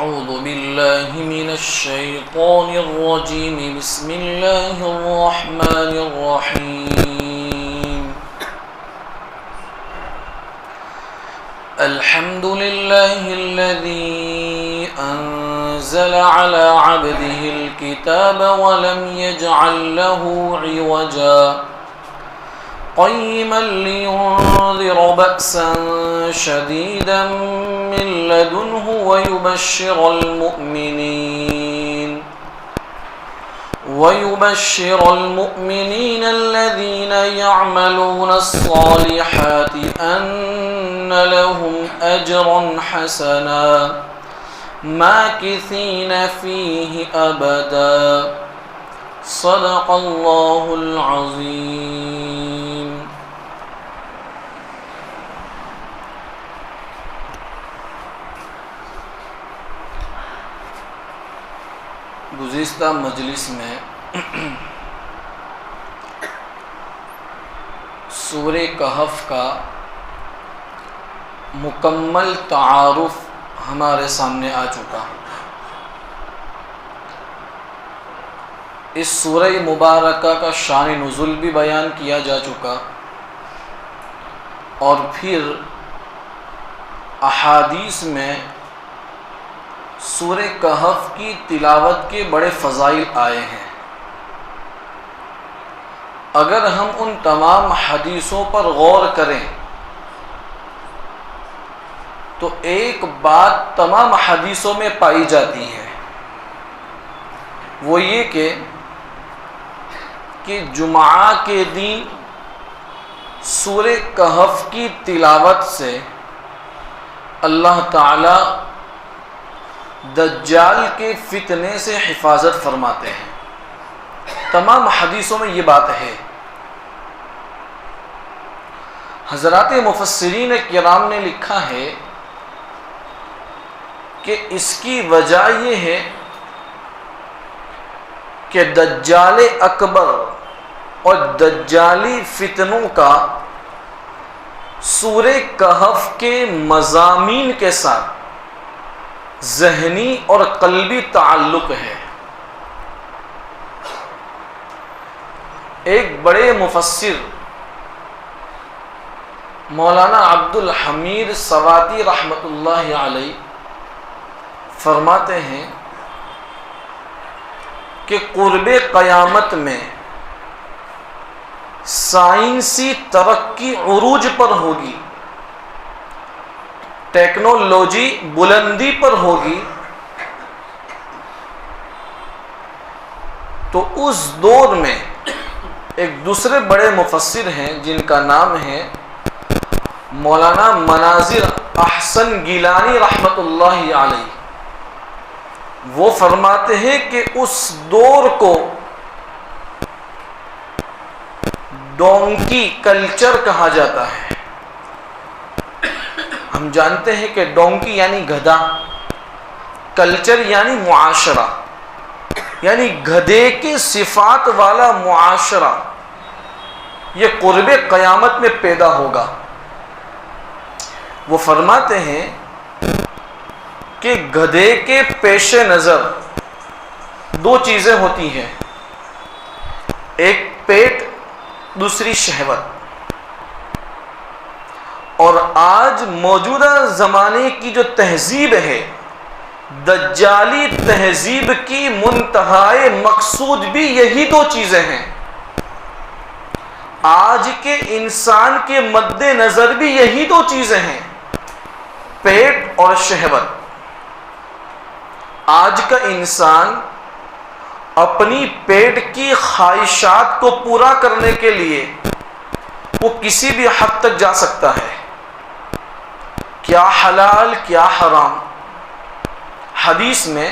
أعوذ بالله من الشيطان الرجيم. بسم الله الرحمن الرحيم. الحمد لله الذي أنزل على عبده الكتاب ولم يجعل له عوجا قيما لينذر بأسا شديدا من لدنه ويبشر المؤمنين الذين يعملون الصالحات أن لهم أجرا حسنا ماكثين فيه أبدا. صدق الله العظيم. گزشتہ مجلس میں سورہ کہف کا مکمل تعارف ہمارے سامنے آ چکا. اس سورہ مبارکہ کا شان نزول بھی بیان کیا جا چکا اور پھر احادیث میں سورہ کہف کی تلاوت کے بڑے فضائل آئے ہیں. اگر ہم ان تمام حدیثوں پر غور کریں تو ایک بات تمام حدیثوں میں پائی جاتی ہے، وہ یہ کہ جمعہ کے دن سورہ کہف کی تلاوت سے اللہ تعالی دجال کے فتنے سے حفاظت فرماتے ہیں. تمام حدیثوں میں یہ بات ہے. حضرات مفسرین کرام نے لکھا ہے کہ اس کی وجہ یہ ہے کہ دجال اکبر اور دجالی فتنوں کا سورہ کہف کے مضامین کے ساتھ ذہنی اور قلبی تعلق ہے. ایک بڑے مفسر مولانا عبد الحمید سواتی رحمۃ اللہ علیہ فرماتے ہیں کہ قرب قیامت میں سائنسی ترقی عروج پر ہوگی، ٹیکنالوجی بلندی پر ہوگی، تو اس دور میں ایک دوسرے بڑے مفسر ہیں جن کا نام ہے مولانا مناظر احسن گیلانی رحمۃ اللہ علیہ. وہ فرماتے ہیں کہ اس دور کو ڈونکی کلچر کہا جاتا ہے. ہم جانتے ہیں کہ ڈونکی یعنی گدھا، کلچر یعنی معاشرہ، یعنی گدھے کے صفات والا معاشرہ یہ قرب قیامت میں پیدا ہوگا. وہ فرماتے ہیں کہ گدھے کے پیش نظر دو چیزیں ہوتی ہیں، ایک پیٹ، دوسری شہوت. اور آج موجودہ زمانے کی جو تہذیب ہے، دجالی تہذیب کی منتہائی مقصود بھی یہی دو چیزیں ہیں. آج کے انسان کے مد نظر بھی یہی دو چیزیں ہیں، پیٹ اور شہوت. آج کا انسان اپنی پیٹ کی خواہشات کو پورا کرنے کے لیے وہ کسی بھی حد تک جا سکتا ہے، کیا حلال کیا حرام. حدیث میں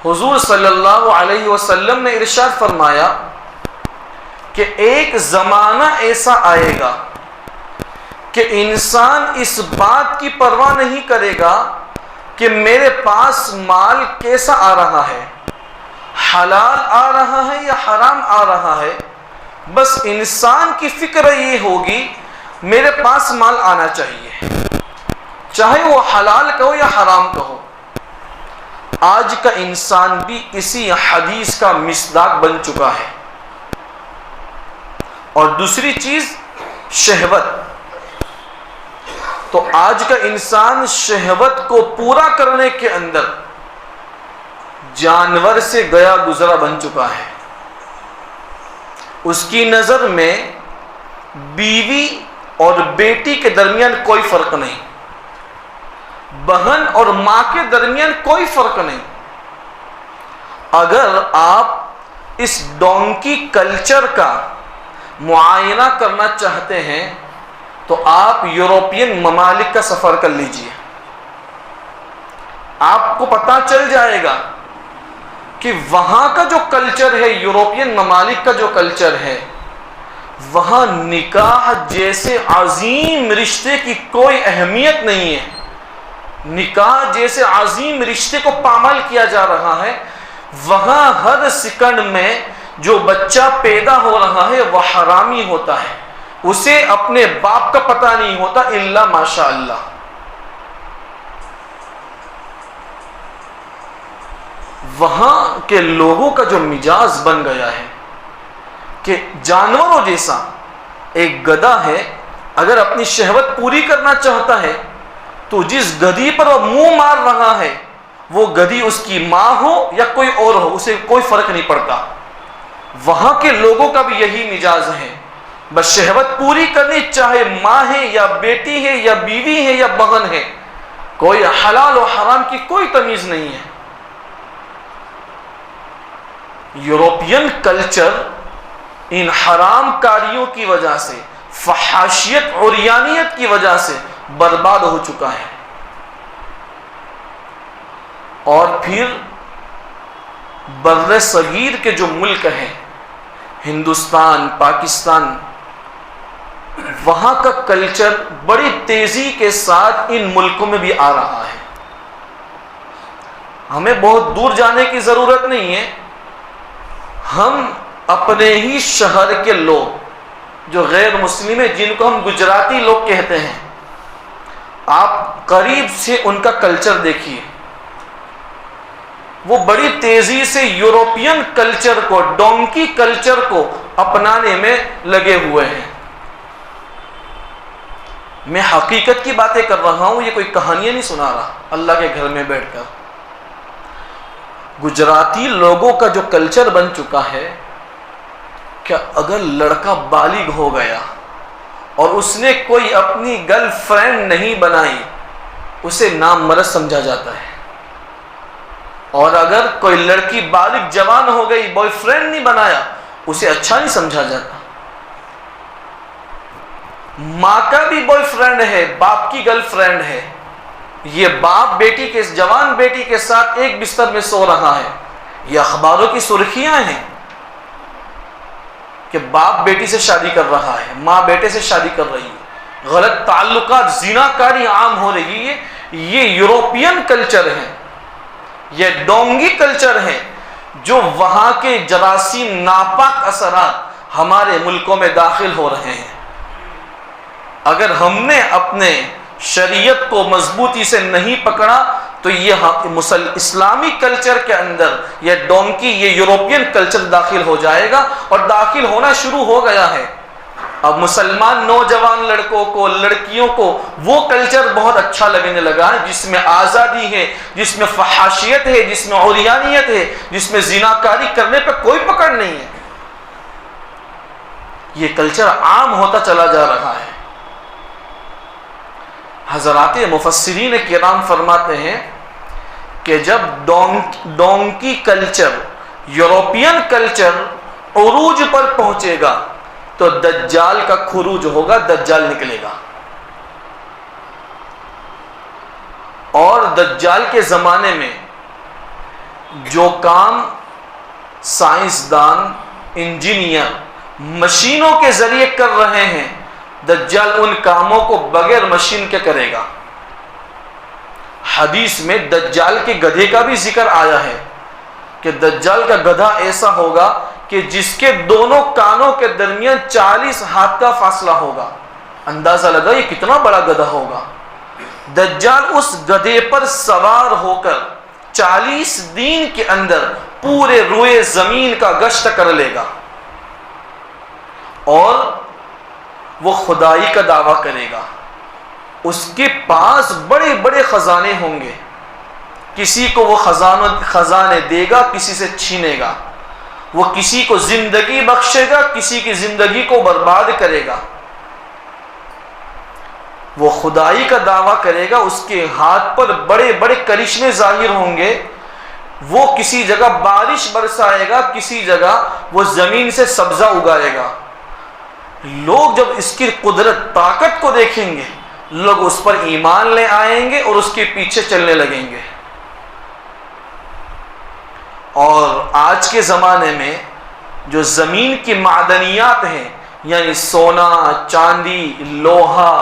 حضور صلی اللہ علیہ وسلم نے ارشاد فرمایا کہ ایک زمانہ ایسا آئے گا کہ انسان اس بات کی پرواہ نہیں کرے گا کہ میرے پاس مال کیسا آ رہا ہے، حلال آ رہا ہے یا حرام آ رہا ہے. بس انسان کی فکر یہ ہوگی میرے پاس مال آنا چاہیے، چاہے وہ حلال کہو یا حرام کہو. آج کا انسان بھی اسی حدیث کا مصداق بن چکا ہے۔ اور دوسری چیز شہوت، تو آج کا انسان شہوت کو پورا کرنے کے اندر جانور سے گیا گزرا بن چکا ہے۔ اس کی نظر میں بیوی اور بیٹی کے درمیان کوئی فرق نہیں، بہن اور ماں کے درمیان کوئی فرق نہیں۔ اگر آپ اس ڈونکی کلچر کا معائنہ کرنا چاہتے ہیں تو آپ یورپین ممالک کا سفر کر لیجئے، آپ کو پتہ چل جائے گا کہ وہاں کا جو کلچر ہے، یورپین ممالک کا جو کلچر ہے، وہاں نکاح جیسے عظیم رشتے کی کوئی اہمیت نہیں ہے۔ نکاح جیسے عظیم رشتے کو پامال کیا جا رہا ہے۔ وہاں ہر سیکنڈ میں جو بچہ پیدا ہو رہا ہے وہ حرامی ہوتا ہے، اسے اپنے باپ کا پتہ نہیں ہوتا الا ماشاء اللہ۔ وہاں کے لوگوں کا جو مزاج بن گیا ہے کہ جانوروں جیسا، ایک گدھا ہے اگر اپنی شہوت پوری کرنا چاہتا ہے تو جس گدھی پر وہ منہ مار رہا ہے وہ گدھی اس کی ماں ہو یا کوئی اور ہو، اسے کوئی فرق نہیں پڑتا۔ وہاں کے لوگوں کا بھی یہی مزاج ہے، بس شہوت پوری کرنی، چاہے ماں ہے یا بیٹی ہے یا بیوی ہے یا بہن ہے، کوئی حلال و حرام کی کوئی تمیز نہیں ہے۔ یورپین کلچر ان حرام کاریوں کی وجہ سے، فحاشیت عریانیت کی وجہ سے برباد ہو چکا ہے۔ اور پھر بر صغیر کے جو ملک ہیں، ہندوستان، پاکستان، وہاں کا کلچر بڑی تیزی کے ساتھ ان ملکوں میں بھی آ رہا ہے۔ ہمیں بہت دور جانے کی ضرورت نہیں ہے، ہم اپنے ہی شہر کے لوگ جو غیر مسلم ہیں، جن کو ہم گجراتی لوگ کہتے ہیں، آپ قریب سے ان کا کلچر دیکھیے، وہ بڑی تیزی سے یورپین کلچر کو، ڈونکی کلچر کو اپنانے میں لگے ہوئے ہیں۔ میں حقیقت کی باتیں کر رہا ہوں، یہ کوئی کہانیاں نہیں سنا رہا اللہ کے گھر میں بیٹھ کر۔ گجراتی لوگوں کا جو کلچر بن چکا ہے کہ اگر لڑکا بالغ ہو گیا اور اس نے کوئی اپنی گرل فرینڈ نہیں بنائی، اسے نامرد سمجھا جاتا ہے، اور اگر کوئی لڑکی بالغ جوان ہو گئی، بوائے فرینڈ نہیں بنایا، اسے اچھا نہیں سمجھا جاتا۔ ماں کا بھی بوائے فرینڈ ہے، باپ کی گرل فرینڈ ہے، یہ باپ بیٹی کے، جوان بیٹی کے ساتھ ایک بستر میں سو رہا ہے، یہ اخباروں کی سرخیاں ہیں کہ باپ بیٹی سے شادی کر رہا ہے، ماں بیٹے سے شادی کر رہی ہے، غلط تعلقات، زناکاری عام ہو رہی ہے۔ یہ یورپین کلچر ہے، یہ ڈونگی کلچر ہے، جو وہاں کے جراثیم ناپاک اثرات ہمارے ملکوں میں داخل ہو رہے ہیں۔ اگر ہم نے اپنے شریعت کو مضبوطی سے نہیں پکڑا تو یہ اسلامی کلچر کے اندر یہ ڈونکی، یہ یورپین کلچر داخل ہو جائے گا، اور داخل ہونا شروع ہو گیا ہے۔ اب مسلمان نوجوان لڑکوں کو، لڑکیوں کو وہ کلچر بہت اچھا لگنے لگا ہے، جس میں آزادی ہے، جس میں فحاشیت ہے، جس میں عریانیت ہے، جس میں زناکاری کرنے پہ کوئی پکڑ نہیں ہے۔ یہ کلچر عام ہوتا چلا جا رہا ہے۔ حضرات مفسرین کرام فرماتے ہیں کہ جب ڈونکی کلچر، یورپین کلچر عروج پر پہنچے گا تو دجال کا خروج ہوگا، دجال نکلے گا، اور دجال کے زمانے میں جو کام سائنسدان، انجینئر مشینوں کے ذریعے کر رہے ہیں، دجال ان کاموں کو بغیر مشین کے کرے گا۔ حدیث میں دجال کے گدھے کا بھی ذکر آیا ہے کہ دجال کا گدھا ایسا ہوگا کہ جس کے دونوں کانوں کے درمیان 40 ہاتھ کا فاصلہ ہوگا۔ اندازہ لگا یہ کتنا بڑا گدھا ہوگا۔ دجال اس گدھے پر سوار ہو کر 40 دن کے اندر پورے روئے زمین کا گشت کر لے گا اور وہ خدائی کا دعویٰ کرے گا. اس کے پاس بڑے بڑے خزانے ہوں گے، کسی کو وہ خزانے دے گا، کسی سے چھینے گا. وہ کسی کو زندگی بخشے گا، کسی کی زندگی کو برباد کرے گا. وہ خدائی کا دعویٰ کرے گا، اس کے ہاتھ پر بڑے بڑے کرشمے ظاہر ہوں گے. وہ کسی جگہ بارش برسائے گا، کسی جگہ وہ زمین سے سبزہ اگائے گا. لوگ جب اس کی قدرت طاقت کو دیکھیں گے، لوگ اس پر ایمان لے آئیں گے اور اس کے پیچھے چلنے لگیں گے. اور آج کے زمانے میں جو زمین کی معدنیات ہیں، یعنی سونا، چاندی، لوہا،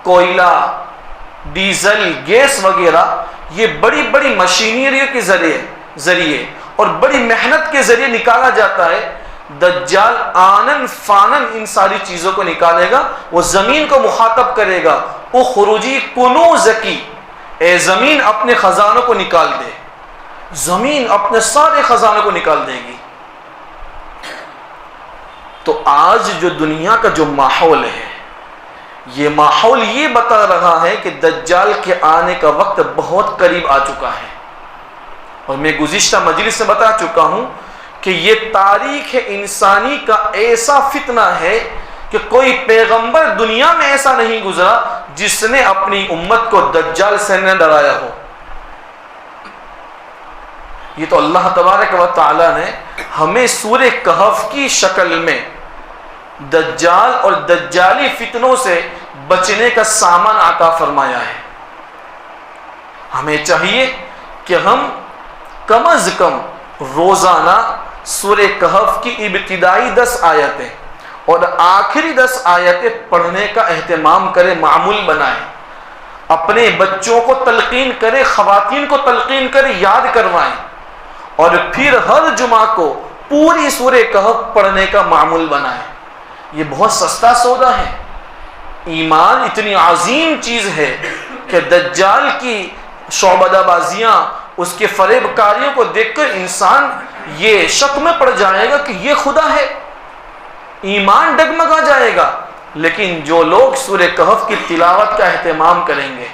کوئلہ، ڈیزل، گیس وغیرہ، یہ بڑی بڑی مشینریوں کے ذریعے اور بڑی محنت کے ذریعے نکالا جاتا ہے. دجال آنن فانن ان ساری چیزوں کو نکالے گا. وہ زمین کو مخاطب کرے گا، اخرجی کنوز کی، اے زمین اپنے خزانوں کو نکال دے. زمین اپنے سارے خزانوں کو نکال دے گی. تو آج جو دنیا کا جو ماحول ہے، یہ ماحول یہ بتا رہا ہے کہ دجال کے آنے کا وقت بہت قریب آ چکا ہے. اور میں گزشتہ مجلس میں بتا چکا ہوں کہ یہ تاریخ انسانی کا ایسا فتنہ ہے کہ کوئی پیغمبر دنیا میں ایسا نہیں گزرا جس نے اپنی امت کو دجال سے نہ ڈرایا ہو. یہ تو اللہ تبارک و تعالی نے ہمیں سورہ کہف کی شکل میں دجال اور دجالی فتنوں سے بچنے کا سامان عطا فرمایا ہے. ہمیں چاہیے کہ ہم کم از کم روزانہ سورہ کہف کی ابتدائی 10 آیتیں اور آخری 10 آیتیں پڑھنے کا اہتمام کریں، معمول بنائیں. اپنے بچوں کو تلقین کریں، خواتین کو تلقین کریں، یاد کروائیں. اور پھر ہر جمعہ کو پوری سورہ کہف پڑھنے کا معمول بنائیں. یہ بہت سستا سودا ہے. ایمان اتنی عظیم چیز ہے کہ دجال کی شعبدہ بازیاں، اس کے فریب کاریوں کو دیکھ کر انسان یہ شک میں پڑ جائے گا کہ یہ خدا ہے. ایمان ڈگمگا جائے گا. لیکن جو لوگ سورہ کہف کی تلاوت کا اہتمام کریں گے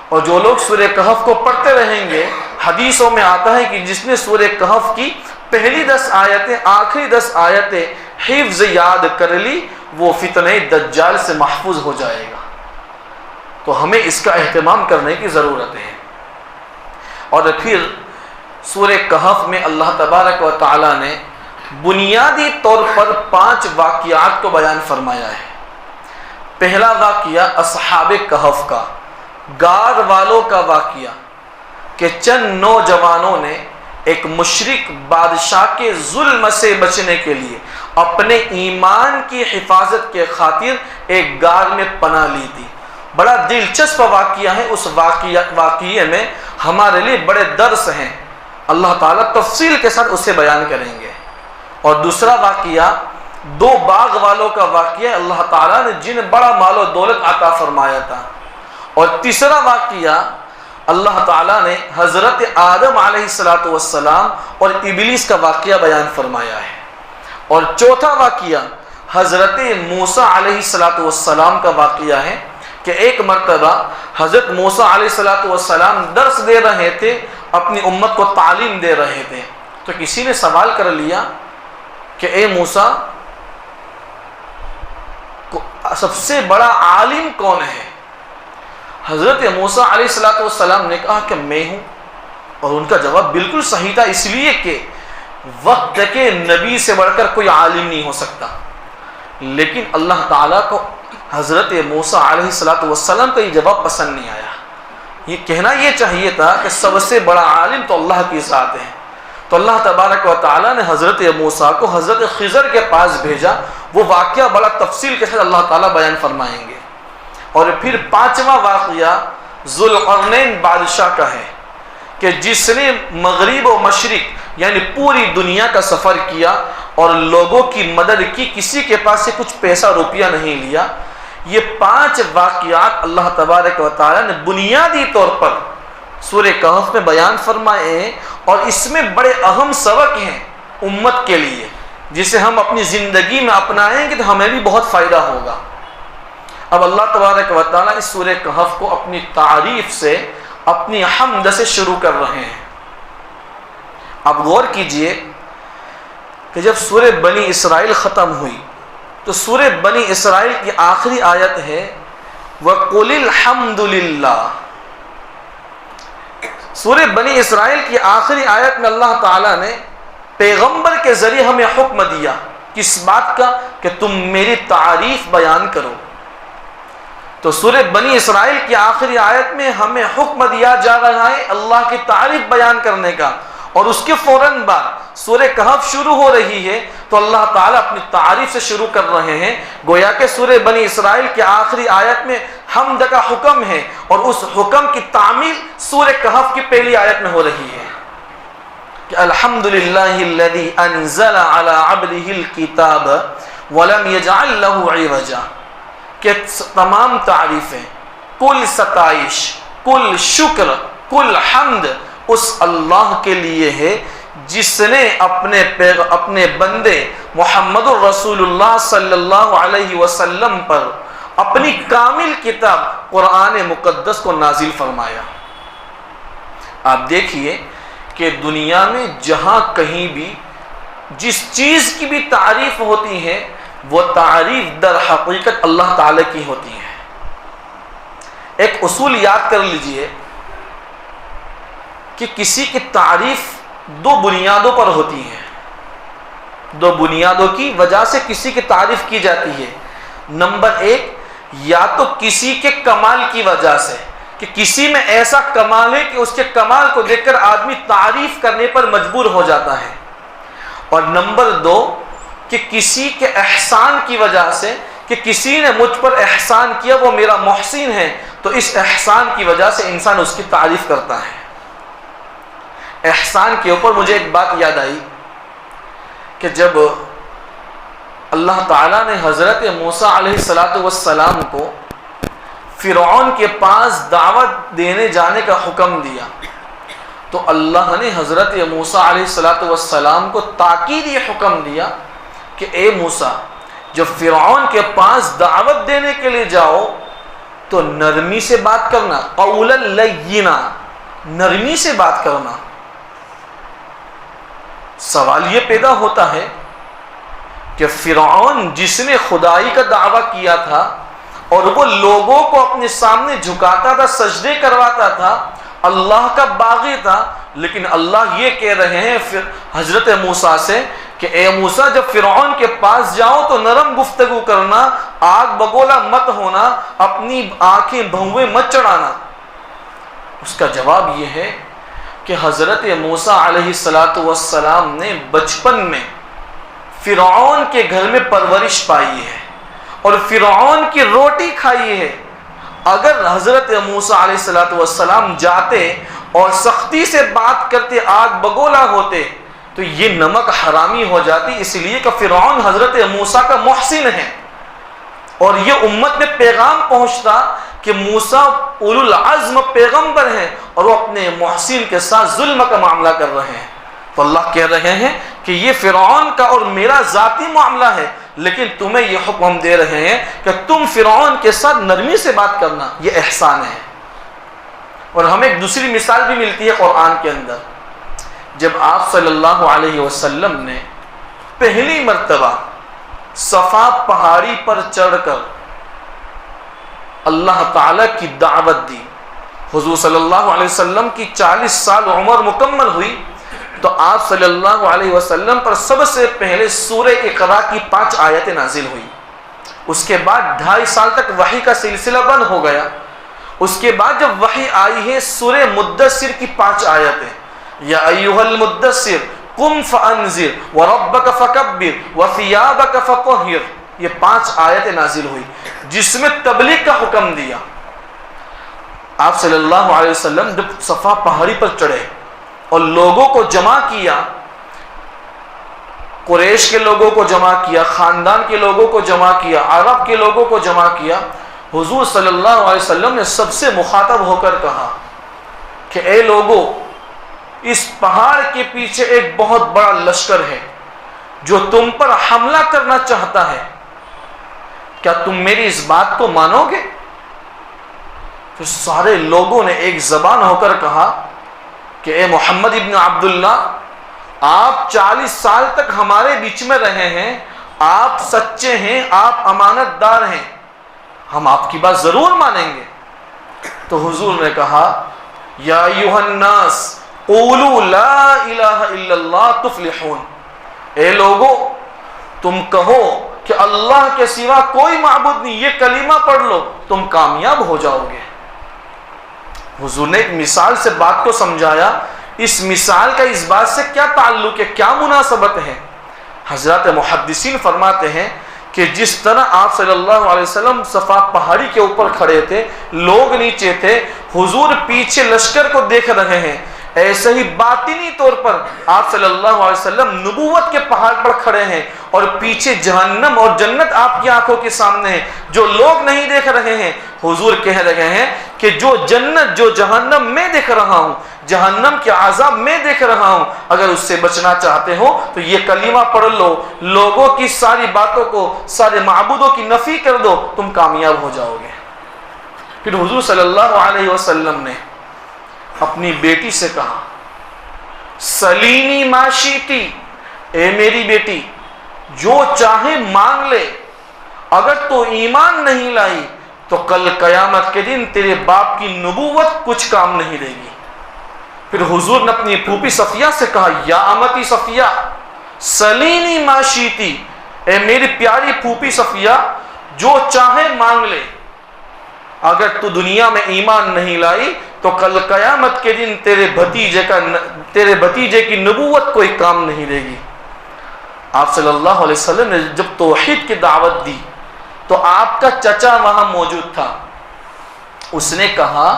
اور جو لوگ سورہ کہف کو پڑھتے رہیں گے، حدیثوں میں آتا ہے کہ جس نے سورہ کہف کی پہلی 10 آیتیں، آخری 10 آیتیں حفظ یاد کر لی، وہ فتنہ دجال سے محفوظ ہو جائے گا. تو ہمیں اس کا اہتمام کرنے کی ضرورت ہے. اور پھر سورہ کہف میں اللہ تبارک و تعالی نے بنیادی طور پر 5 واقعات کو بیان فرمایا ہے. پہلا واقعہ اصحاب کہف کا، غار والوں کا واقعہ، کہ چند نوجوانوں نے ایک مشرک بادشاہ کے ظلم سے بچنے کے لیے اپنے ایمان کی حفاظت کے خاطر ایک غار میں پناہ لی تھی. بڑا دلچسپ واقعہ ہے. اس واقعے میں ہمارے لیے بڑے درس ہیں. اللہ تعالیٰ تفصیل کے ساتھ اسے بیان کریں گے. اور دوسرا واقعہ 2 باغ والوں کا واقعہ، اللہ تعالیٰ نے جن بڑا مال و دولت عطا فرمایا تھا. اور تیسرا واقعہ اللہ تعالیٰ نے حضرت آدم علیہ السلام اور ابلیس کا واقعہ بیان فرمایا ہے. اور چوتھا واقعہ حضرت موسیٰ علیہ السلام کا واقعہ ہے کہ ایک مرتبہ حضرت موسیٰ علیہ السلام درس دے رہے تھے، اپنی امت کو تعلیم دے رہے تھے. تو کسی نے سوال کر لیا کہ اے موسیٰ، سب سے بڑا عالم کون ہے؟ حضرت موسیٰ علیہ السلام نے کہا کہ میں ہوں. اور ان کا جواب بالکل صحیح تھا، اس لیے کہ وقت کے نبی سے بڑھ کر کوئی عالم نہیں ہو سکتا. لیکن اللہ تعالیٰ کو حضرت موسیٰ علیہ السلام کا یہ جواب پسند نہیں آیا. یہ کہنا یہ چاہیے تھا کہ سب سے بڑا عالم تو اللہ کی ذات ہے. تو اللہ تبارک و تعالیٰ نے حضرت موسیٰ کو حضرت خضر کے پاس بھیجا. وہ واقعہ بڑا تفصیل کے ساتھ اللہ تعالیٰ بیان فرمائیں گے. اور پھر 5واں واقعہ ذوالقرنین بادشاہ کا ہے کہ جس نے مغرب و مشرق یعنی پوری دنیا کا سفر کیا اور لوگوں کی مدد کی، کسی کے پاس سے کچھ پیسہ روپیہ نہیں لیا. یہ 5 واقعات اللہ تبارک و تعالیٰ نے بنیادی طور پر سورہ کہف میں بیان فرمائے ہیں، اور اس میں بڑے اہم سبق ہیں امت کے لیے، جسے ہم اپنی زندگی میں اپنائیں گے تو ہمیں بھی بہت فائدہ ہوگا۔ اب اللہ تبارک و تعالیٰ اس سورہ کہف کو اپنی تعریف سے، اپنی حمد سے شروع کر رہے ہیں۔ اب غور کیجئے کہ جب سورہ بنی اسرائیل ختم ہوئی تو سورہ بنی اسرائیل کی آخری آیت ہے وَقُلِ الْحَمْدُ لِلَّهِ۔ سورہ بنی اسرائیل کی آخری آیت میں اللہ تعالیٰ نے پیغمبر کے ذریعے ہمیں حکم دیا، کس بات کا؟ کہ تم میری تعریف بیان کرو۔ تو سورہ بنی اسرائیل کی آخری آیت میں ہمیں حکم دیا جا رہا ہے اللہ کی تعریف بیان کرنے کا، اور اس کے فوراً بعد سورہ کہف شروع ہو رہی ہے تو اللہ تعالیٰ اپنی تعریف سے شروع کر رہے ہیں۔ گویا کہ سورہ بنی اسرائیل کی آخری آیت میں حمد کا حکم ہے، اور اس حکم کی تعمیل سورہ کہف کی پہلی آیت میں ہو رہی ہے کہ الحمدللہ الذی انزل علی عبدہ الکتاب ولم یجعل لہ عوجا، کہ تمام تعریفیں، کل ستائش، کل شکر، کل حمد اس اللہ کے لیے ہے جس نے اپنے بندے محمد الرسول اللہ صلی اللہ علیہ وسلم پر اپنی کامل کتاب قرآن مقدس کو نازل فرمایا۔ آپ دیکھیے کہ دنیا میں جہاں کہیں بھی جس چیز کی بھی تعریف ہوتی ہے وہ تعریف در حقیقت اللہ تعالی کی ہوتی ہے۔ ایک اصول یاد کر لیجئے کہ کسی کی تعریف دو بنیادوں پر ہوتی ہے، دو بنیادوں کی وجہ سے کسی کی تعریف کی جاتی ہے۔ نمبر ایک، یا تو کسی کے کمال کی وجہ سے کہ کسی میں ایسا کمال ہے کہ اس کے کمال کو دیکھ کر آدمی تعریف کرنے پر مجبور ہو جاتا ہے، اور نمبر دو کہ کسی کے احسان کی وجہ سے کہ کسی نے مجھ پر احسان کیا، وہ میرا محسن ہے، تو اس احسان کی وجہ سے انسان اس کی تعریف کرتا ہے۔ احسان کے اوپر مجھے ایک بات یاد آئی کہ جب اللہ تعالیٰ نے حضرت موسیٰ علیہ السلام کو فرعون کے پاس دعوت دینے جانے کا حکم دیا تو اللہ نے حضرت موسیٰ علیہ السلام کو تاکید یہ حکم دیا کہ اے موسیٰ، جب فرعون کے پاس دعوت دینے کے لیے جاؤ تو نرمی سے بات کرنا، قولا لینا، نرمی سے بات کرنا۔ سوال یہ پیدا ہوتا ہے کہ فرعون جس نے خدائی کا دعویٰ کیا تھا اور وہ لوگوں کو اپنے سامنے جھکاتا تھا، سجدے کرواتا تھا، اللہ کا باغی تھا، لیکن اللہ یہ کہہ رہے ہیں حضرت موسیٰ سے کہ اے موسیٰ، جب فرعون کے پاس جاؤ تو نرم گفتگو کرنا، آگ بگولا مت ہونا، اپنی آنکھیں بھویں مت چڑھانا۔ اس کا جواب یہ ہے کہ حضرت موسیٰ علیہ السلام نے بچپن میں فرعون کے گھر میں پرورش پائی ہے اور فرعون کی روٹی کھائی ہے۔ اگر حضرت موسیٰ علیہ السلام جاتے اور سختی سے بات کرتے، آگ بگولا ہوتے، تو یہ نمک حرامی ہو جاتی، اس لیے کہ فرعون حضرت موسیٰ کا محسن ہے، اور یہ امت میں پیغام پہنچتا کہ موسیٰ اولو العزم پیغمبر ہیں اور وہ اپنے محسن کے ساتھ ظلم کا معاملہ کر رہے ہیں۔ تو اللہ کہہ رہے ہیں کہ یہ فرعون کا اور میرا ذاتی معاملہ ہے، لیکن تمہیں یہ حکم دے رہے ہیں کہ تم فرعون کے ساتھ نرمی سے بات کرنا، یہ احسان ہے۔ اور ہمیں ایک دوسری مثال بھی ملتی ہے قرآن کے اندر، جب آپ صلی اللہ علیہ وسلم نے پہلی مرتبہ صفا پہاڑی پر چڑھ کر اللہ تعالیٰ کی دعوت دی، حضور صلی اللہ علیہ وسلم کی 40 سال عمر مکمل ہوئی، تو آپ صلی اللہ علیہ وسلم پر سب سے پہلے سورہ اقرا کی 5 آیتیں نازل ہوئی۔ اس کے بعد 2.5 سال تک وحی کا سلسلہ بند ہو گیا۔ اس کے بعد جب وحی آئی ہے سورہ مدثر کی 5 آیتیں، یا ایھا المدثر قم فانذر وربک فکبر وثیابک فطہر، یہ 5 آیتیں نازل ہوئی جس میں تبلیغ کا حکم دیا۔ آپ صلی اللہ علیہ وسلم جب صفا پہاڑی پر چڑھے اور لوگوں کو جمع کیا، قریش کے لوگوں کو جمع کیا، خاندان کے لوگوں کو جمع کیا، عرب کے لوگوں کو جمع کیا، حضور صلی اللہ علیہ وسلم نے سب سے مخاطب ہو کر کہا کہ اے لوگوں، اس پہاڑ کے پیچھے ایک بہت بڑا لشکر ہے جو تم پر حملہ کرنا چاہتا ہے، کیا تم میری اس بات کو مانو گے؟ تو سارے لوگوں نے ایک زبان ہو کر کہا کہ اے محمد ابن عبداللہ، آپ 40 سال تک ہمارے بیچ میں رہے ہیں، آپ سچے ہیں، آپ امانت دار ہیں، ہم آپ کی بات ضرور مانیں گے۔ تو حضور نے کہا یا ایھا الناس قولوا لا الہ الا اللہ تفلحون، اے لوگو تم کہو کہ اللہ کے سوا کوئی معبود نہیں، یہ کلمہ پڑھ لو، تم کامیاب ہو جاؤ گے۔ حضور نے ایک مثال سے بات کو سمجھایا۔ اس مثال کا اس بات سے کیا تعلق ہے، کیا مناسبت ہے؟ حضرات محدثین فرماتے ہیں کہ جس طرح آپ صلی اللہ علیہ وسلم صفا پہاڑی کے اوپر کھڑے تھے، لوگ نیچے تھے، حضور پیچھے لشکر کو دیکھ رہے ہیں، ایسے ہی باطنی طور پر آپ صلی اللہ علیہ وسلم نبوت کے پہاڑ پر کھڑے ہیں اور پیچھے جہنم اور جنت آپ کی آنکھوں کے سامنے ہے، جو لوگ نہیں دیکھ رہے ہیں۔ حضور کہہ رہے ہیں کہ جو جنت جو جہنم میں دیکھ رہا ہوں، جہنم کے عذاب میں دیکھ رہا ہوں، اگر اس سے بچنا چاہتے ہو تو یہ کلمہ پڑھ لو، لوگوں کی ساری باتوں کو، سارے معبودوں کی نفی کر دو، تم کامیاب ہو جاؤ گے۔ پھر حضور صلی اللہ علیہ وسلم نے اپنی بیٹی سے کہا سلینی ما شئتی، اے میری بیٹی جو چاہے مانگ لے، اگر تو ایمان نہیں لائی تو کل قیامت کے دن تیرے باپ کی نبوت کچھ کام نہیں دے گی۔ پھر حضور نے اپنی پھوپھی صفیہ سے کہا یا امتی صفیہ سلینی ما شئتی، اے میری پیاری پھوپھی صفیہ جو چاہے مانگ لے، اگر تو دنیا میں ایمان نہیں لائی تو کل قیامت کے دن تیرے بھتیجے کی نبوت کوئی کام نہیں دے گی۔ آپ صلی اللہ علیہ وسلم نے جب توحید کی دعوت دی تو آپ کا چچا وہاں موجود تھا، اس نے کہا،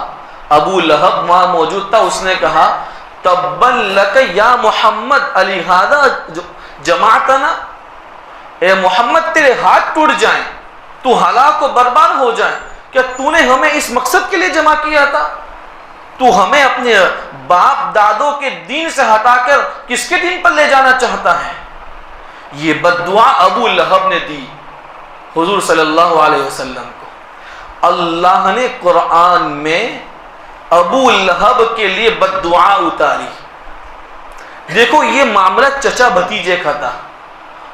ابو لہب وہاں موجود تھا، اس نے کہا تبا لک یا محمد لہذا جمعتنا، اے محمد تیرے ہاتھ ٹوٹ جائیں، تو ہلاک و برباد ہو جائے، کیا تو نے ہمیں اس مقصد کے لیے جمع کیا تھا؟ تو ہمیں اپنے باپ دادوں کے دین سے ہٹا کر کس کے دین پر لے جانا چاہتا ہے؟ یہ بد دعا ابو لہب نے دی حضور صلی اللہ علیہ وسلم کو۔ اللہ نے قرآن میں ابو لہب کے لیے بد دعا اتاری۔ دیکھو یہ معاملہ چچا بھتیجے کا تھا،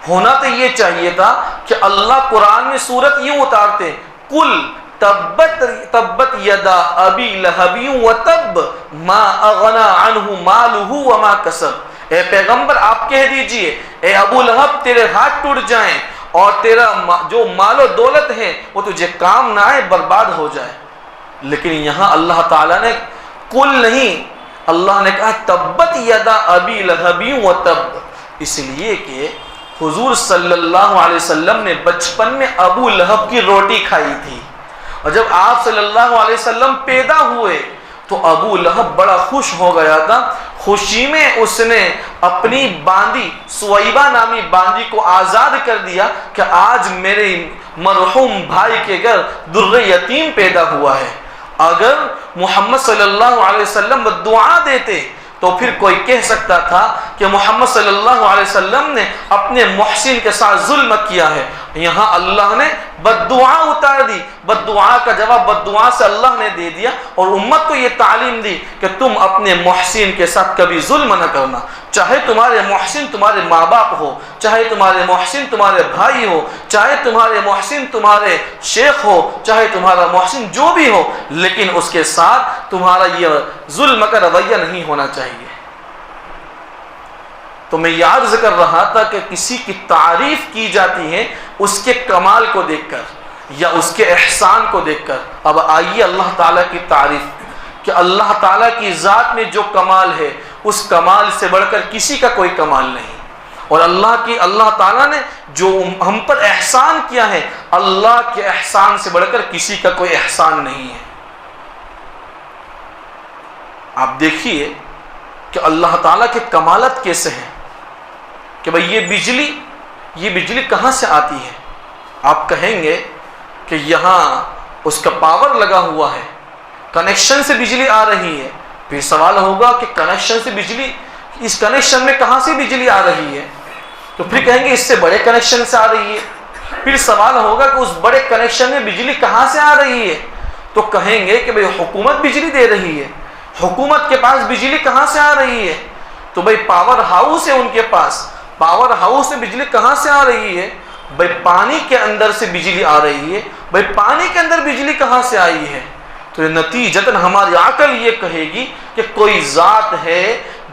ہونا تو یہ چاہیے تھا کہ اللہ قرآن میں سورت یوں اتارتے کل تبت یدا ابی لہب وتب ما اغنا عنہ مالہ وما کسب، اے پیغمبر آپ کہہ دیجئے اے ابو لہب تیرے ہاتھ ٹوٹ جائیں اور تیرا جو مال و دولت ہے وہ تجھے کام نہ آئے، برباد ہو جائے۔ لیکن یہاں اللہ تعالیٰ نے کل نہیں، اللہ نے کہا تبت یدا ابی لہب وتب، اس لیے کہ حضور صلی اللہ علیہ وسلم نے بچپن میں ابو لہب کی روٹی کھائی تھی، اور جب آپ صلی اللہ علیہ وسلم پیدا ہوئے تو ابو لہب بڑا خوش ہو گیا تھا۔ خوشی میں اس نے اپنی باندی سویبہ نامی باندی کو آزاد کر دیا کہ آج میرے مرحوم بھائی کے گھر در یتیم پیدا ہوا ہے۔ اگر محمد صلی اللہ علیہ وسلم دعا دیتے تو پھر کوئی کہہ سکتا تھا کہ محمد صلی اللہ علیہ وسلم نے اپنے محسن کے ساتھ ظلم کیا ہے۔ یہاں اللہ نے بد دعا اتار دی، بد دعا کا جواب بد دعا سے اللہ نے دے دیا، اور امت کو یہ تعلیم دی کہ تم اپنے محسن کے ساتھ کبھی ظلم نہ کرنا، چاہے تمہارے محسن تمہارے ماں باپ ہو، چاہے تمہارے محسن تمہارے بھائی ہو، چاہے تمہارے محسن تمہارے شیخ ہو، چاہے تمہارا محسن جو بھی ہو، لیکن اس کے ساتھ تمہارا یہ ظلم کا رویہ نہیں ہونا چاہیے۔ تو میں یہ عرض کر رہا تھا کہ کسی کی تعریف کی جاتی ہے اس کے کمال کو دیکھ کر یا اس کے احسان کو دیکھ کر۔ اب آئیے اللہ تعالیٰ کی تعریف، کہ اللہ تعالیٰ کی ذات میں جو کمال ہے اس کمال سے بڑھ کر کسی کا کوئی کمال نہیں، اور اللہ تعالیٰ نے جو ہم پر احسان کیا ہے، اللہ کے احسان سے بڑھ کر کسی کا کوئی احسان نہیں ہے۔ آپ دیکھیے کہ اللہ تعالیٰ کے کمالات کیسے ہیں، کہ بھئی یہ بجلی کہاں سے آتی ہے؟ آپ کہیں گے کہ یہاں اس کا پاور لگا ہوا ہے، کنیکشن سے بجلی آ رہی ہے، پھر سوال ہوگا کہ کنیکشن سے بجلی، اس کنیکشن میں کہاں سے بجلی آ رہی ہے؟ تو پھر کہیں گے اس سے بڑے کنیکشن سے آ رہی ہے۔ پھر سوال ہوگا کہ اس بڑے کنیکشن میں بجلی کہاں سے آ رہی ہے؟ تو کہیں گے کہ بھئی حکومت بجلی دے رہی ہے۔ حکومت کے پاس بجلی کہاں سے آ رہی ہے؟ تو بھئی پاور ہاؤس ہے ان کے پاس، پاور ہاؤس سے بجلی کہاں سے آ رہی ہے؟ بھئی پانی کے اندر سے بجلی آ رہی ہے۔ بھئی پانی کے اندر بجلی کہاں سے آئی ہے؟ تو نتیجتاً ہماری عقل یہ کہے گی کہ کوئی ذات ہے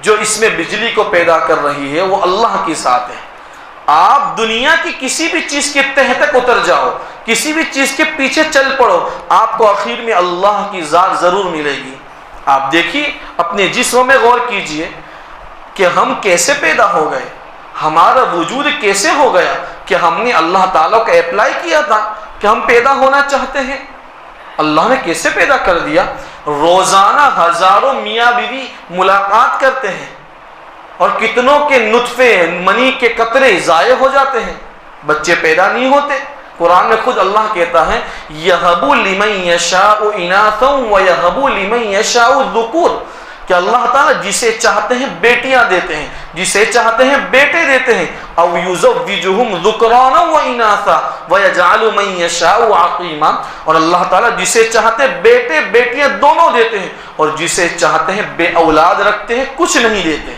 جو اس میں بجلی کو پیدا کر رہی ہے، وہ اللہ کی ذات ہے۔ آپ دنیا کی کسی بھی چیز کے تہ تک اتر جاؤ، کسی بھی چیز کے پیچھے چل پڑو، آپ کو آخر میں اللہ کی ذات ضرور ملے گی۔ آپ دیکھیے اپنے جسم میں غور کیجئے کہ ہم کیسے پیدا ہو گئے، ہمارا وجود کیسے ہو گیا کہ ہم نے اللہ تعالیٰ کو اپلائی کیا تھا کہ ہم پیدا ہونا چاہتے ہیں۔ اللہ نے کیسے پیدا کر دیا؟ روزانہ ہزاروں میاں بیوی ملاقات کرتے ہیں اور کتنوں کے نطفے منی کے قطرے ضائع ہو جاتے ہیں، بچے پیدا نہیں ہوتے۔ قرآن میں خود اللہ کہتا ہے یَهَبُ لِمَن يَشَاءُ إِنَاثًا وَيَهَبُ لِمَن يَشَاءُ الذُّكُورَ، کہ اللہ تعالیٰ جسے چاہتے ہیں بیٹیاں دیتے ہیں، جسے چاہتے ہیں بیٹے دیتے ہیں۔ أَوْ يُزَوِّجُهُمْ ذُكْرَانًا وَإِنَاثًا وَيَجْعَلُ مَن يَشَاءُ عَقِيمًا، اور اللہ تعالیٰ جسے چاہتے بیٹے بیٹیاں دونوں دیتے ہیں، اور جسے چاہتے ہیں بے اولاد رکھتے ہیں، کچھ نہیں دیتے۔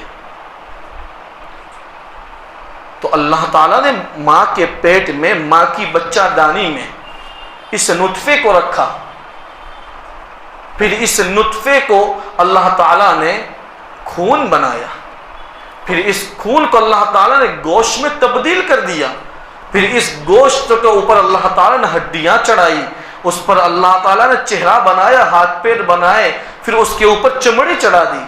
تو اللہ تعالیٰ نے ماں کے پیٹ میں، ماں کی بچہ دانی میں اس نطفے کو رکھا، پھر اس نطفے کو اللہ تعالیٰ نے خون بنایا، پھر اس خون کو اللہ تعالیٰ نے گوشت میں تبدیل کر دیا، پھر اس گوشت کے اوپر اللہ تعالیٰ نے ہڈیاں چڑھائی، اس پر اللہ تعالیٰ نے چہرہ بنایا، ہاتھ پیر بنائے، پھر اس کے اوپر چمڑی چڑھا دی۔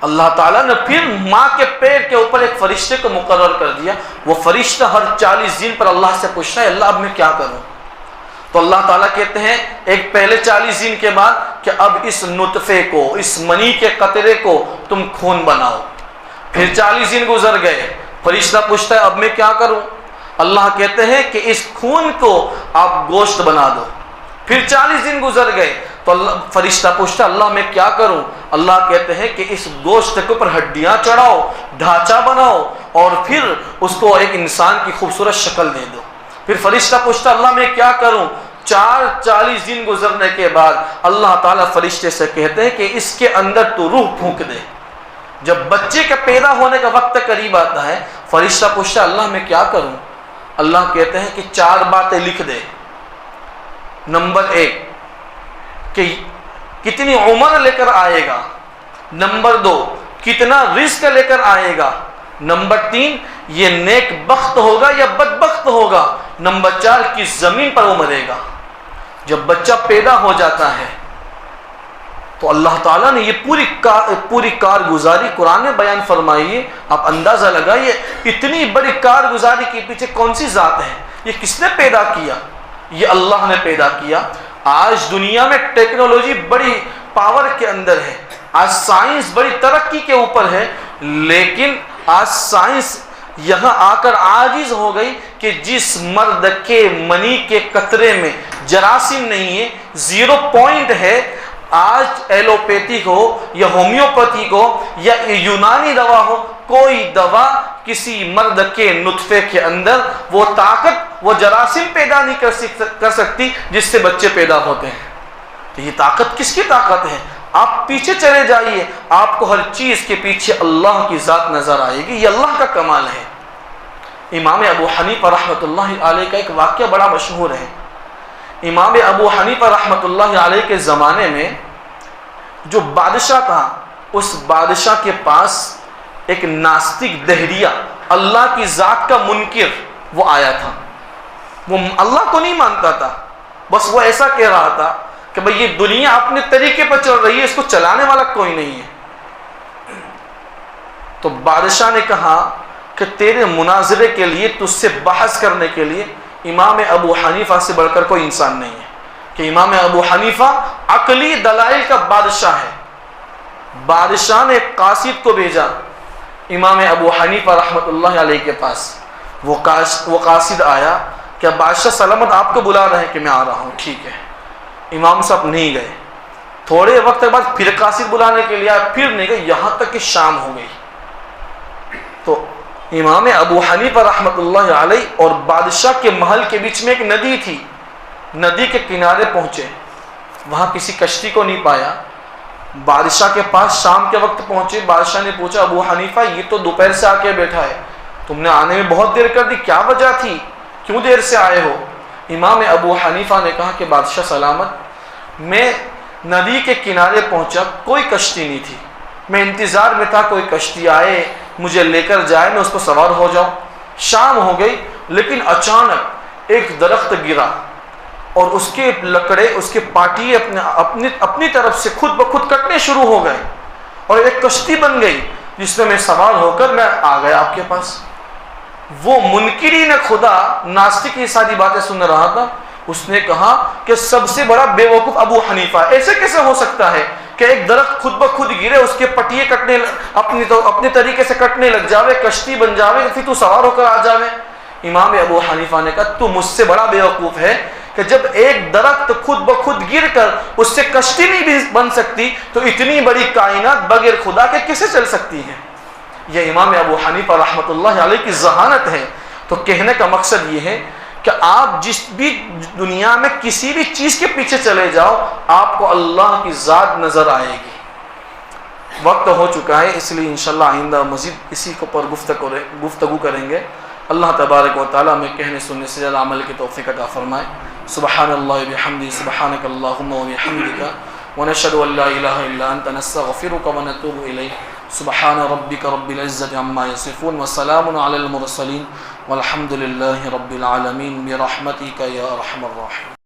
اللہ تعالیٰ نے پھر ماں کے پیر کے اوپر ایک فرشتے کو مقرر کر دیا، وہ فرشتہ ہر 40 دن پر اللہ سے پوچھتا ہے اللہ اب میں کیا کروں؟ تو اللہ تعالیٰ کہتے ہیں ایک پہلے 40 دن کے بعد کہ اب اس نطفے کو، اس منی کے قطرے کو تم خون بناؤ۔ پھر 40 دن گزر گئے، فرشتہ پوچھتا ہے اب میں کیا کروں؟ اللہ کہتے ہیں کہ اس خون کو آپ گوشت بنا دو۔ پھر 40 دن گزر گئے تو اللہ فرشتہ پوچھتا اللہ میں کیا کروں؟ اللہ کہتے ہیں کہ اس گوشت کے اوپر ہڈیاں چڑھاؤ، ڈھانچہ بناؤ، اور پھر اس کو ایک انسان کی خوبصورت شکل دے دو۔ پھر فرشتہ پوچھتا اللہ میں کیا کروں؟ 40 دن گزرنے کے بعد اللہ تعالیٰ فرشتے سے کہتے ہیں کہ اس کے اندر تو روح پھونک دے۔ جب بچے کے پیدا ہونے کا وقت قریب آتا ہے، فرشتہ پوچھتا اللہ میں کیا کروں؟ اللہ کہتے ہیں کہ 4 باتیں لکھ دے۔ نمبر 1 کہ کتنی عمر لے کر آئے گا، نمبر 2 کتنا رزق لے کر آئے گا، نمبر 3 یہ نیک بخت ہوگا یا بدبخت ہوگا، نمبر 4 کس زمین پر وہ مرے گا۔ جب بچہ پیدا ہو جاتا ہے تو اللہ تعالیٰ نے یہ پوری کارگزاری قرآن میں بیان فرمائی ہے۔ آپ اندازہ لگائیے اتنی بڑی کارگزاری کے پیچھے کون سی ذات ہے؟ یہ کس نے پیدا کیا؟ یہ اللہ نے پیدا کیا۔ آج دنیا میں ٹیکنالوجی بڑی پاور کے اندر ہے، آج سائنس بڑی ترقی کے اوپر ہے، لیکن آج سائنس یہاں آ کر عاجز ہو گئی کہ جس مرد کے منی کے قطرے میں جراثیم نہیں ہے، 0 پوائنٹ ہے، آج ایلوپیتھک ہو یا ہومیوپیتھک ہو یا یونانی دوا ہو، کوئی دوا کسی مرد کے نطفے کے اندر وہ طاقت، وہ جراثیم پیدا نہیں کر سکتی جس سے بچے پیدا ہوتے ہیں۔ تو یہ طاقت کس کی طاقت ہے؟ آپ پیچھے چلے جائیے، آپ کو ہر چیز کے پیچھے اللہ کی ذات نظر آئے گی، یہ اللہ کا کمال ہے۔ امام ابو حنیفہ رحمۃ اللہ علیہ کا ایک واقعہ بڑا مشہور ہے۔ امام ابو حنیفہ رحمۃ اللہ علیہ کے زمانے میں جو بادشاہ تھا، اس بادشاہ کے پاس ایک ناستک دہریہ، اللہ کی ذات کا منکر وہ آیا تھا۔ وہ اللہ کو نہیں مانتا تھا، بس وہ ایسا کہہ رہا تھا کہ بھئی یہ دنیا اپنے طریقے پر چل رہی ہے، اس کو چلانے والا کوئی نہیں ہے۔ تو بادشاہ نے کہا کہ تیرے مناظرے کے لیے، تجھ سے بحث کرنے کے لیے امام ابو حنیفہ سے بڑھ کر کوئی انسان نہیں ہے، کہ امام ابو حنیفہ عقلی دلائل کا بادشاہ ہے۔ بادشاہ نے ایک قاصد کو بھیجا امام ابو حنیفہ رحمۃ اللہ علیہ کے پاس۔ وہ قاصد آیا کہ بادشاہ سلامت آپ کو بلا رہے ہیں کہ میں آ رہا ہوں۔ ٹھیک ہے، امام صاحب نہیں گئے، تھوڑے وقت کے بعد پھر قاصد بلانے کے لیے آیا، پھر نہیں گئے، یہاں تک کہ شام ہو گئی۔ تو امام ابو حنیفہ رحمۃ اللہ علیہ اور بادشاہ کے محل کے بیچ میں ایک ندی تھی، ندی کے کنارے پہنچے، وہاں کسی کشتی کو نہیں پایا، بادشاہ کے پاس شام کے وقت پہنچے۔ بادشاہ نے پوچھا ابو حنیفہ یہ تو دوپہر سے آ کے بیٹھا ہے، تم نے آنے میں بہت دیر کر دی، کیا وجہ تھی، کیوں دیر سے آئے ہو؟ امام ابو حنیفہ نے کہا کہ بادشاہ سلامت، میں ندی کے کنارے پہنچا، کوئی کشتی نہیں تھی، میں انتظار میں تھا کوئی کشتی آئے مجھے لے کر جائے، میں اس پر سوار ہو جاؤں۔ شام ہو گئی، لیکن اچانک ایک درخت گرا اور اس کے لکڑے، اس کے پاٹی اپنی طرف سے خود بخود کٹنے شروع ہو گئے، اور ایک کشتی بن گئی جس میں سوار ہو کر میں آ گیا آپ کے پاس۔ وہ منکرین خدا، ناستک یہ ساری باتیں سن رہا تھا، اس نے کہا کہ سب سے بڑا بے وقوف ابو حنیفہ، ایسے کیسے ہو سکتا ہے کہ ایک درخت خود بخود گرے، اس کے پٹیے کٹنے اپنے طریقے سے کٹنے لگ جاوے، کشتی بن جاوے، پھر تو سوار ہو کر آ جاوے۔ امام ابو حنیفہ نے کہا تو مجھ سے بڑا بے وقوف ہے کہ جب ایک درخت خود بخود گر کر اس سے کشتی نہیں بھی بن سکتی تو اتنی بڑی کائنات بغیر خدا کے کیسے چل سکتی ہے؟ یہ امام ابو حنیفہ رحمۃ اللہ علیہ کی ذہانت ہے۔ تو کہنے کا مقصد یہ ہے کہ آپ جس بھی دنیا میں کسی بھی چیز کے پیچھے چلے جاؤ، آپ کو اللہ کی ذات نظر آئے گی۔ وقت ہو چکا ہے، اس لیے انشاءاللہ آئندہ مزید اسی کے اوپر گفتگو کریں گے۔ اللہ تبارک و تعالیٰ میں کہنے سننے سے زیادہ عمل کی توفیق عطا فرمائے۔ سبحان اللہ بحمدہ، سبحانک اللہم و بحمدک، ونشہد ان لا الہ الا انت، نستغفرک ونتوب الیک۔ سبحان ربک رب العزة عما یصفون، وسلام علی المرسلین، والحمد للہ رب العالمین، برحمتک یا ارحم الراحمین۔